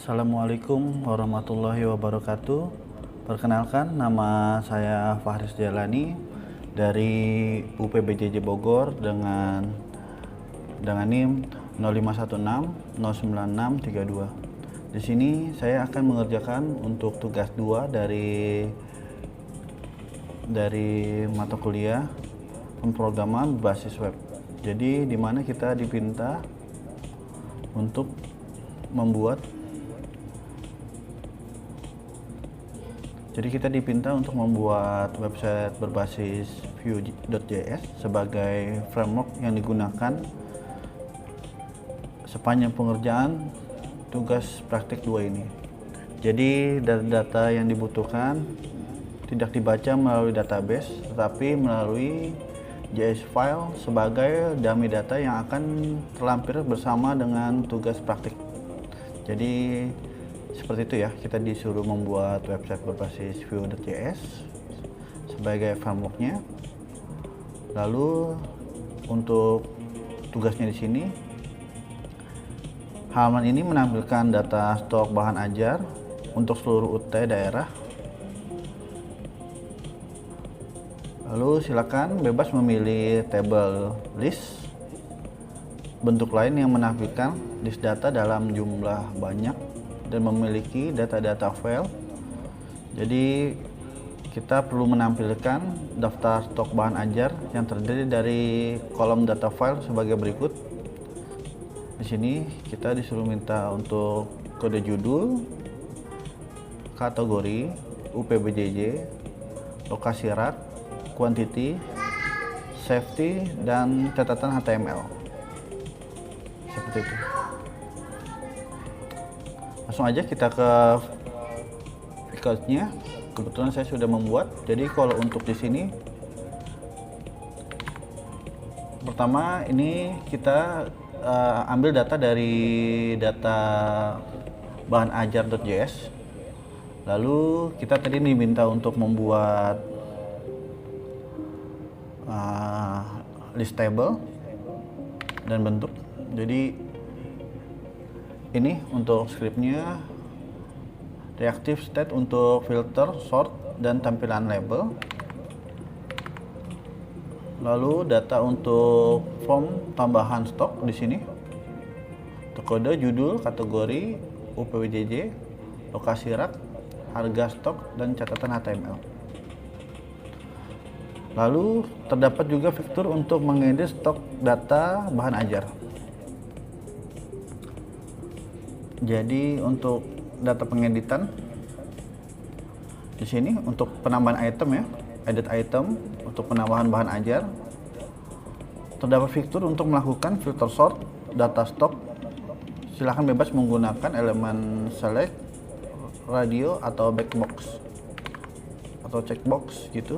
Assalamualaikum warahmatullahi wabarakatuh. Perkenalkan, nama saya Fahris Jalani dari UPBJJ Bogor dengan NIM 0516 09632. Di sini saya akan mengerjakan untuk tugas 2 dari mata kuliah pemrograman berbasis web. Jadi di mana kita dipinta untuk membuat website berbasis Vue.js sebagai framework yang digunakan sepanjang pengerjaan tugas praktik 2 ini. Jadi data yang dibutuhkan tidak dibaca melalui database, tetapi melalui JS file sebagai dummy data yang akan terlampir bersama dengan tugas praktik. Jadi seperti itu ya, kita disuruh membuat website berbasis Vue.js sebagai frameworknya. Lalu untuk tugasnya di sini, halaman ini menampilkan data stok bahan ajar untuk seluruh UT daerah. Lalu silakan bebas memilih table list, bentuk lain yang menampilkan list data dalam jumlah banyak dan memiliki data-data file. Jadi kita perlu menampilkan daftar stok bahan ajar yang terdiri dari kolom data file sebagai berikut. Di sini kita disuruh minta untuk kode judul, kategori, UPBJJ, lokasi rak, quantity, safety, dan catatan HTML. Seperti itu. Langsung aja kita ke Vue-nya. Kebetulan saya sudah membuat. Jadi kalau untuk di sini, pertama ini kita ambil data dari data bahan ajar.js. Lalu kita tadi diminta untuk membuat list table dan bentuk. Jadi ini untuk scriptnya, reactive state untuk filter, sort, dan tampilan label. Lalu data untuk form tambahan stok di sini. Untuk kode judul, kategori, UPBJJ, lokasi rak, harga stok, dan catatan HTML. Lalu terdapat juga fitur untuk mengedit stok data bahan ajar. Jadi untuk data pengeditan di sini untuk penambahan item ya, edit item untuk penambahan bahan ajar. Terdapat fitur untuk melakukan filter sort data stok. Silahkan bebas menggunakan elemen select, radio atau backbox atau checkbox gitu.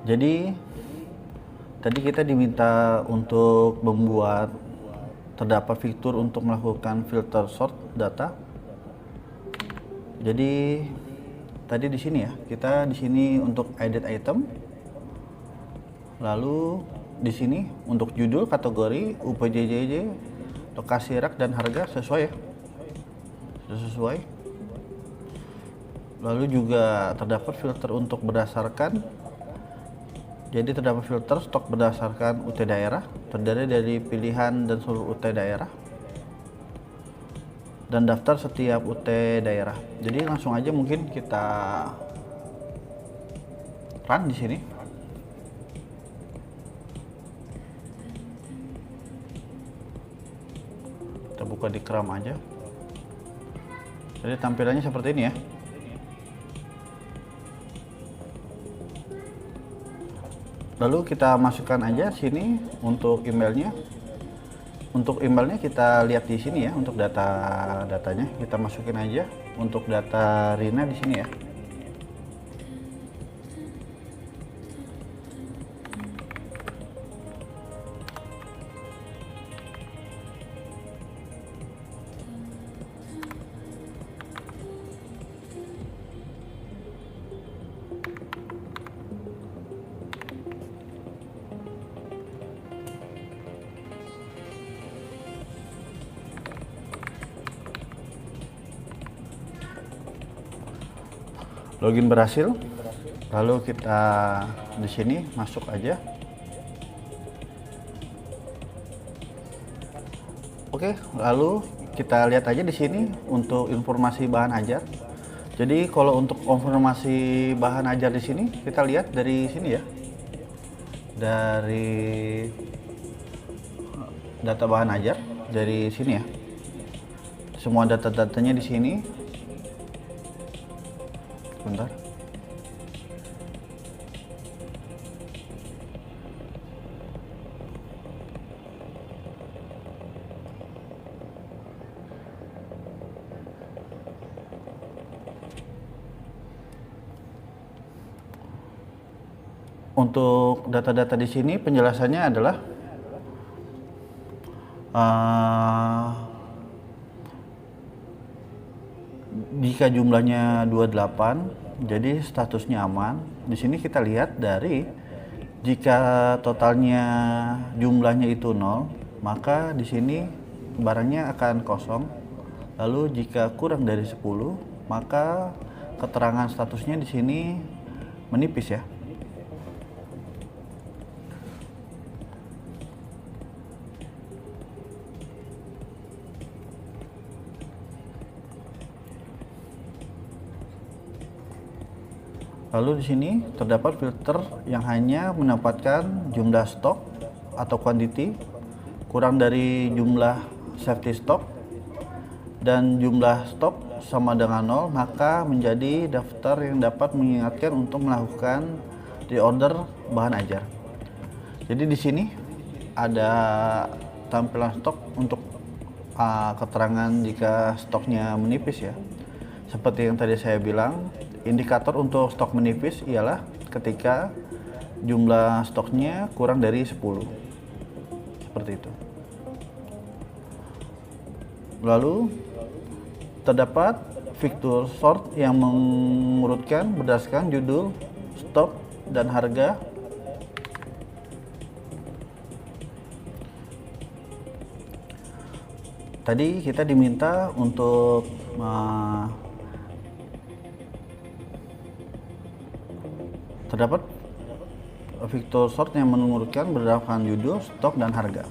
Jadi tadi kita diminta untuk membuat, terdapat fitur untuk melakukan filter sort data. Jadi tadi di sini ya, kita di sini untuk edit item. Lalu di sini untuk judul, kategori, UPBJJ, lokasi rak, dan harga sesuai ya. Sudah sesuai. Lalu juga terdapat filter untuk berdasarkan. Jadi terdapat filter stok berdasarkan UT daerah, terdiri dari pilihan dan seluruh UT daerah, dan daftar setiap UT daerah. Jadi langsung aja mungkin kita run di sini. Kita buka di Chrome aja. Jadi tampilannya seperti ini ya. Lalu kita masukkan aja sini untuk emailnya. Untuk emailnya kita lihat di sini ya, untuk datanya kita masukin aja. Untuk data Rina di sini ya. Login berhasil. Lalu kita di sini masuk aja. Oke, lalu kita lihat aja di sini untuk informasi bahan ajar. Jadi kalau untuk informasi bahan ajar di sini kita lihat dari sini ya. Dari data bahan ajar dari sini ya. Semua data-datanya di sini. Bentar. Untuk data-data di sini penjelasannya adalah jika jumlahnya 28, jadi statusnya aman. Di sini kita lihat dari jika totalnya jumlahnya itu 0, maka di sini barangnya akan kosong. Lalu jika kurang dari 10, maka keterangan statusnya di sini menipis ya. Lalu di sini terdapat filter yang hanya menempatkan jumlah stok atau quantity kurang dari jumlah safety stock dan jumlah stok sama dengan 0, maka menjadi daftar yang dapat mengingatkan untuk melakukan reorder bahan ajar. Jadi di sini ada tampilan stok untuk keterangan jika stoknya menipis ya. Seperti yang tadi saya bilang, indikator untuk stok menipis ialah ketika jumlah stoknya kurang dari 10. Seperti itu. Lalu terdapat fitur sort yang mengurutkan berdasarkan judul, stok, dan harga. Tadi kita diminta untuk terdapat fitur sort yang mengurutkan berdasarkan judul, stok, dan harga.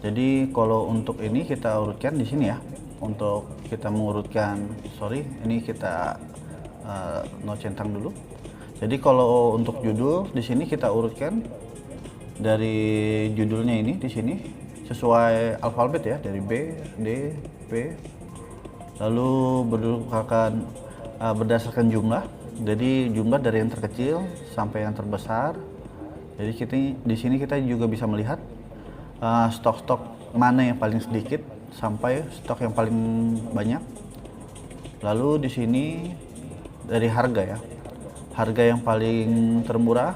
Jadi kalau untuk ini kita urutkan di sini ya. Untuk kita mengurutkan, ini kita no centang dulu. Jadi kalau untuk judul di sini kita urutkan dari judulnya ini di sini sesuai alfabet ya, dari B, D, P. Lalu berdasarkan jumlah. Jadi jumlah dari yang terkecil sampai yang terbesar. Jadi di sini kita juga bisa melihat stok-stok mana yang paling sedikit sampai stok yang paling banyak. Lalu di sini dari harga ya. Harga yang paling termurah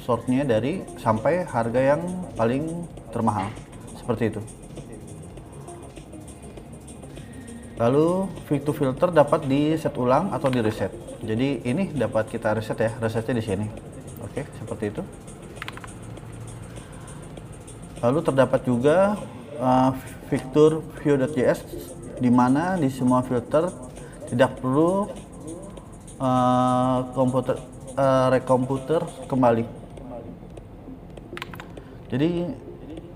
sortnya dari sampai harga yang paling termahal. Seperti itu. Lalu fitur filter dapat di set ulang atau di reset. Jadi ini dapat kita reset ya, resetnya di sini. Oke, seperti itu. Lalu terdapat juga fitur view.js di mana di semua filter tidak perlu rekomputer kembali. Jadi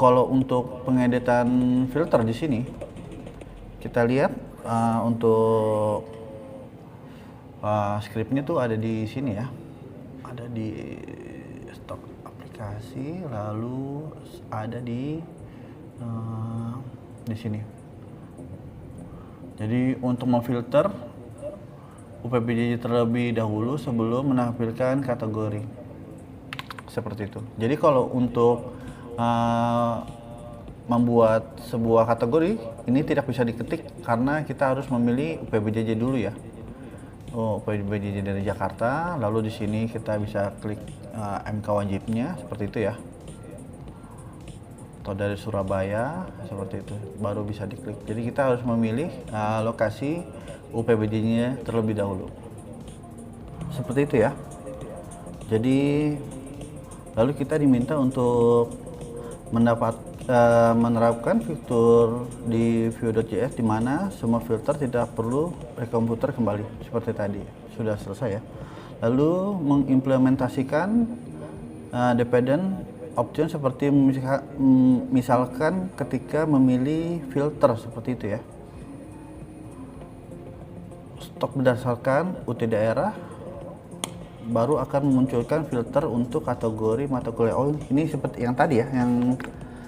kalau untuk pengeditan filter di sini kita lihat untuk scriptnya tuh ada di sini ya, ada di stok aplikasi, lalu ada di sini. Jadi untuk memfilter UPBJJ terlebih dahulu sebelum menampilkan kategori, seperti itu. Jadi kalau untuk membuat sebuah kategori ini tidak bisa diketik karena kita harus memilih UPBJJ dulu ya. UPBJJ dari Jakarta, lalu di sini kita bisa klik MK wajibnya seperti itu ya. Atau dari Surabaya seperti itu, baru bisa diklik. Jadi kita harus memilih lokasi UPBJJ-nya terlebih dahulu. Seperti itu ya. Jadi lalu kita diminta untuk menerapkan fitur di Vue.js di mana semua filter tidak perlu rekomputer kembali seperti tadi. Sudah selesai ya. Lalu mengimplementasikan dependent option seperti misalkan ketika memilih filter seperti itu ya. Stok berdasarkan UT daerah baru akan memunculkan filter untuk kategori mata kuliah. Oh, ini seperti yang tadi ya, yang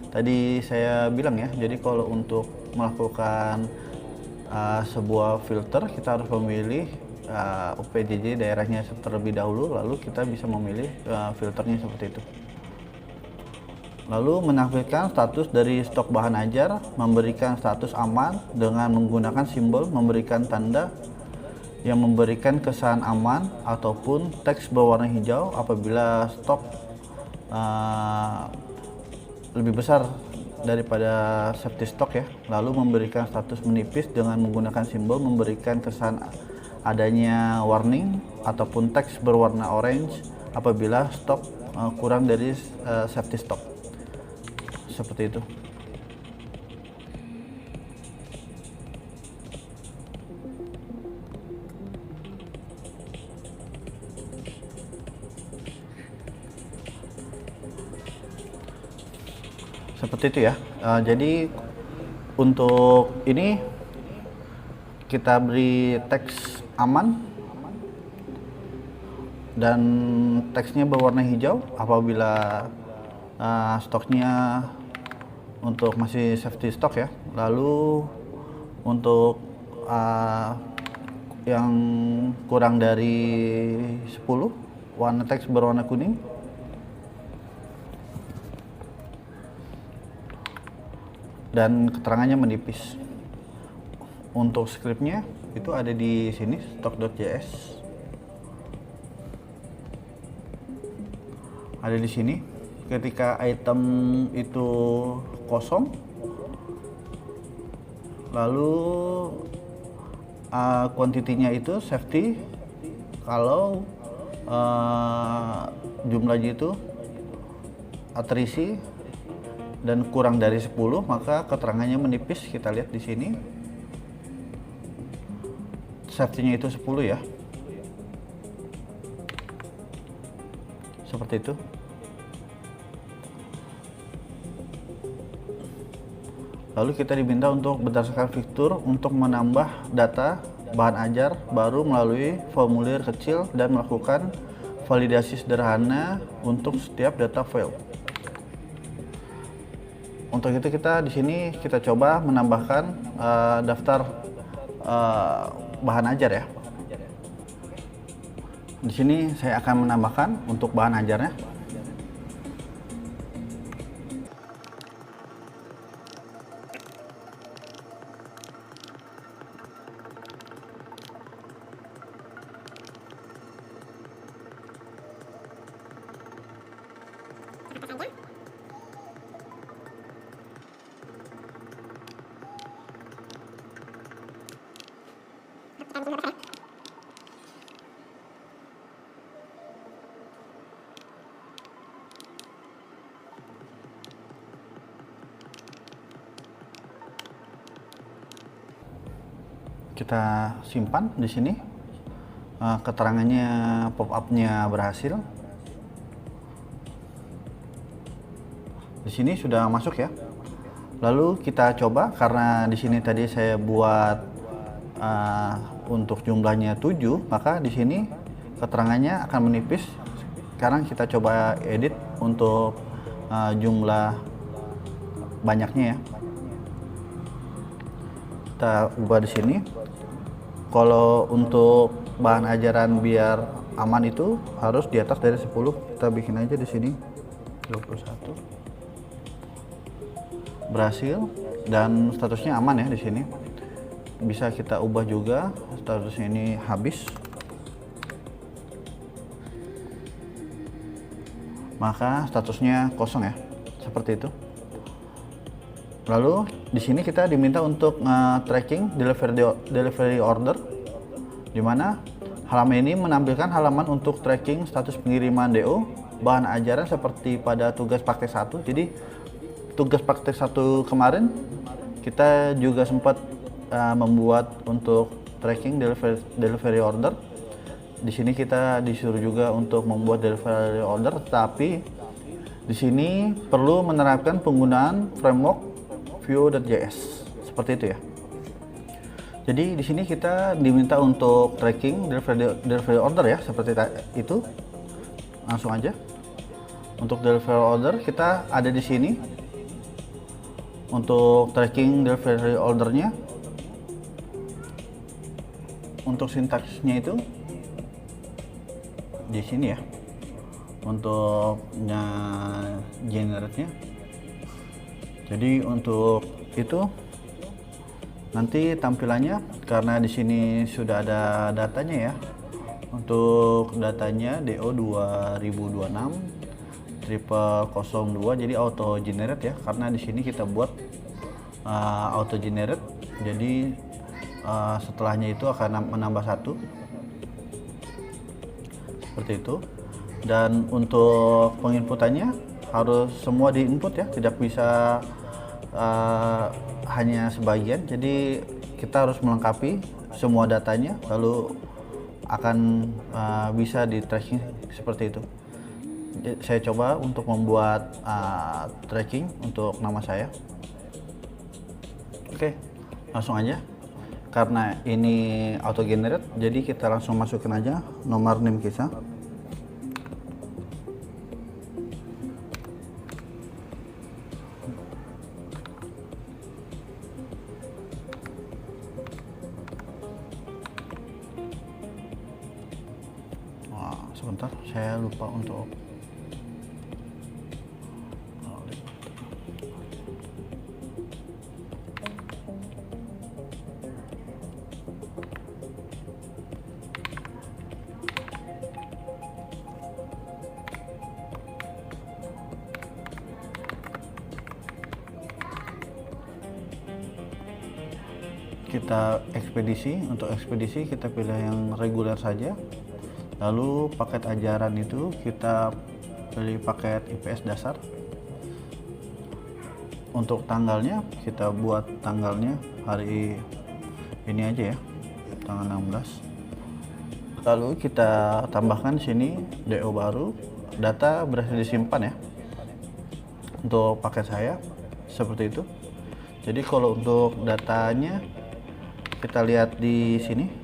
tadi saya bilang ya. Jadi kalau untuk melakukan sebuah filter, kita harus memilih UPJJ daerahnya terlebih dahulu, lalu kita bisa memilih filternya seperti itu. Lalu menampilkan status dari stok bahan ajar, memberikan status aman dengan menggunakan simbol, memberikan tanda yang memberikan kesan aman ataupun teks berwarna hijau apabila stok lebih besar daripada safety stock ya. Lalu memberikan status menipis dengan menggunakan simbol, memberikan kesan adanya warning ataupun teks berwarna orange apabila stok kurang dari safety stock. Seperti itu. Seperti itu ya. Jadi untuk ini kita beri teks aman dan teksnya berwarna hijau apabila stoknya untuk masih safety stock ya. Lalu untuk yang kurang dari 10, warna teks berwarna kuning. Dan keterangannya menipis. Untuk scriptnya itu ada di sini, stock.js. Ada di sini. Ketika item itu kosong, lalu quantity-nya itu safety. Kalau jumlahnya itu terisi dan kurang dari 10, maka keterangannya menipis. Kita lihat di sini safety-nya itu 10 ya, seperti itu. Lalu kita diminta untuk berdasarkan fitur untuk menambah data bahan ajar baru melalui formulir kecil dan melakukan validasi sederhana untuk setiap data file. Untuk itu kita di sini kita coba menambahkan daftar bahan ajar ya. Di sini saya akan menambahkan untuk bahan ajarnya. Kita simpan di sini. Keterangannya pop-up-nya berhasil. Di sini sudah masuk ya. Lalu kita coba, karena di sini tadi saya buat untuk jumlahnya 7, maka di sini keterangannya akan menipis. Sekarang kita coba edit untuk jumlah banyaknya ya. Kita ubah di sini. Kalau untuk bahan ajaran biar aman itu harus di atas dari 10. Kita bikin aja di sini 21. Berhasil dan statusnya aman ya di sini. Bisa kita ubah juga statusnya ini habis. Maka statusnya kosong ya. Seperti itu. Lalu di sini kita diminta untuk tracking delivery order, di mana halaman ini menampilkan halaman untuk tracking status pengiriman DO bahan ajaran seperti pada tugas praktek 1. Jadi tugas praktek 1 kemarin kita juga sempat membuat untuk tracking delivery order. Di sini kita disuruh juga untuk membuat delivery order, tapi di sini perlu menerapkan penggunaan framework Vue.js seperti itu ya. Jadi di sini kita diminta untuk tracking delivery order ya, seperti itu. Langsung aja. Untuk delivery order kita ada di sini. Untuk tracking delivery ordernya, untuk sintaksnya itu di sini ya. Untuk generate-nya. Jadi untuk itu nanti tampilannya, karena di sini sudah ada datanya ya. Untuk datanya DO 2026 0002, jadi auto generate ya, karena di sini kita buat auto generate, jadi setelahnya itu akan menambah 1 seperti itu. Dan untuk penginputannya harus semua diinput ya, tidak bisa hanya sebagian, jadi kita harus melengkapi semua datanya, lalu akan bisa di tracking seperti itu. Saya coba untuk membuat tracking untuk nama saya. Oke, langsung aja. Karena ini auto generate, jadi kita langsung masukin aja nomor NIM kita. Sebentar, saya lupa untuk kita ekspedisi. Untuk ekspedisi kita pilih yang reguler saja. Lalu paket ajaran itu kita pilih paket IPS dasar. Untuk tanggalnya kita buat tanggalnya hari ini aja ya, tanggal 16. Lalu kita tambahkan sini DO baru, data berhasil disimpan ya. Untuk paket saya seperti itu. Jadi kalau untuk datanya kita lihat di sini.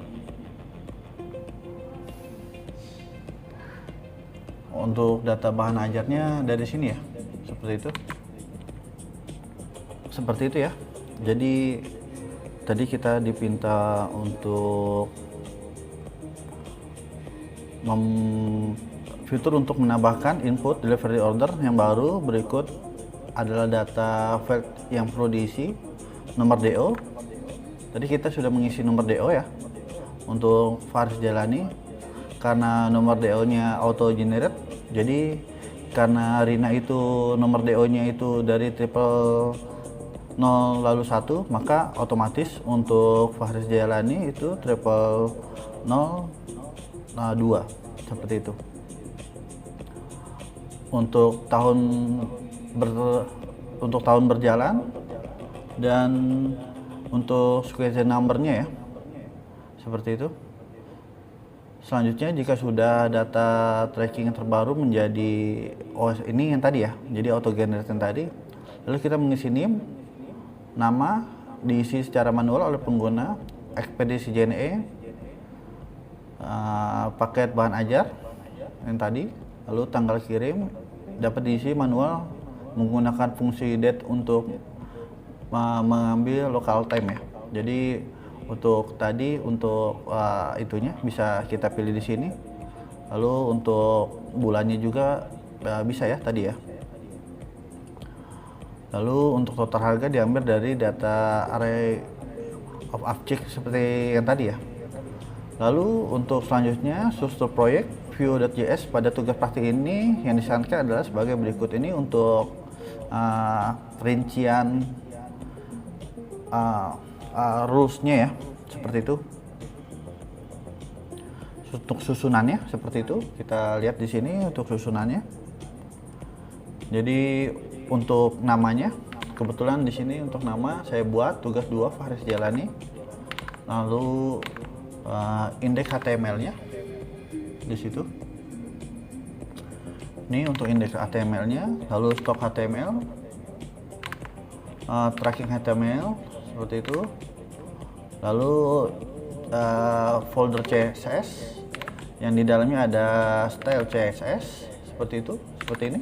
Untuk data bahan ajarnya dari sini ya, seperti itu ya. Jadi tadi kita dipinta untuk fitur untuk menambahkan input delivery order yang baru. Berikut adalah data field yang perlu diisi, nomor DO. Tadi kita sudah mengisi nomor DO ya. Untuk Faris Jalani, karena nomor DO-nya auto generate, jadi karena Rina itu nomor DO-nya itu dari 000 lalu 1, maka otomatis untuk Faris Jalani itu 00002 seperti itu. Untuk tahun berjalan dan untuk sequence number-nya ya, seperti itu. Selanjutnya, jika sudah data tracking terbaru menjadi OS ini yang tadi ya, jadi auto generate yang tadi, lalu kita mengisi NIM, nama diisi secara manual oleh pengguna, ekspedisi JNE, paket bahan ajar yang tadi, lalu tanggal kirim dapat diisi manual menggunakan fungsi date untuk mengambil local time ya. Jadi untuk tadi itunya bisa kita pilih di sini. Lalu untuk bulannya juga bisa ya tadi ya. Lalu untuk total harga diambil dari data array of object seperti yang tadi ya. Lalu untuk selanjutnya struktur proyek Vue.js pada tugas praktik ini yang disarankan adalah sebagai berikut ini. Untuk rincian rules-nya ya, seperti itu. Untuk susunannya seperti itu, kita lihat di sini untuk susunannya. Jadi untuk namanya, kebetulan di sini untuk nama saya buat tugas 2 Faris Jalani. Lalu indeks HTML-nya di situ. Ini untuk indeks HTML-nya, lalu stok HTML, tracking HTML seperti itu. Lalu folder CSS yang di dalamnya ada style CSS seperti itu, seperti ini.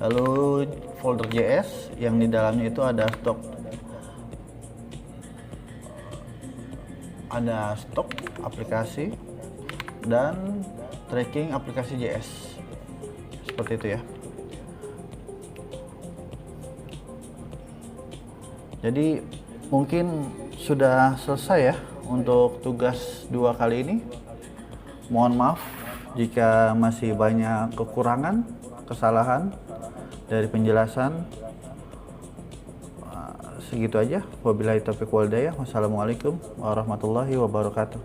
Lalu folder JS yang di dalamnya itu ada stok aplikasi dan tracking aplikasi JS seperti itu ya. Jadi mungkin sudah selesai ya untuk tugas 2 kali ini. Mohon maaf jika masih banyak kekurangan, kesalahan dari penjelasan. Segitu aja. Wabillahi taufiq wal hidayah. Wassalamualaikum warahmatullahi wabarakatuh.